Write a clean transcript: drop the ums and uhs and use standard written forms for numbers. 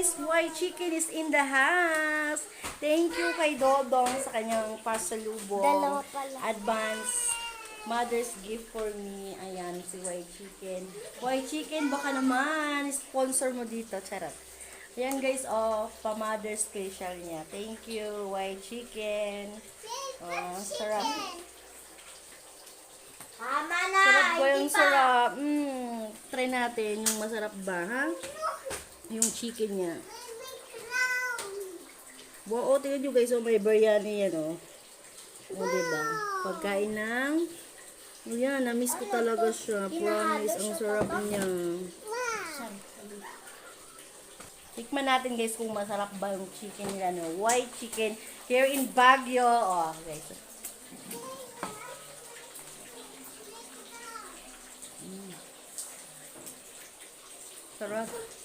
guys, white chicken is in the house. Thank you kay Dodong sa kanyang pasalubong. Dalawa pala. Advance mother's gift for me. Ayan, si white chicken. White chicken, baka naman, sponsor mo dito. Charot. Ayan guys, oh, pa-mother's special niya. Thank you, white chicken. Oh, sarap. Tama na. Sarap ba Hindi yung pa. sarap? Try natin yung masarap ba, ha? Yung chicken niya. Wow, tingnan nyo guys, oh, may biryani yan, oh. O, diba? Pagkain ng... Oh, yan, na-miss ko talaga siya. Promise, ang sarap niya. Tikman natin guys kung masarap ba yung chicken nila, no? White chicken here in Baguio. Oh, guys. Sarap.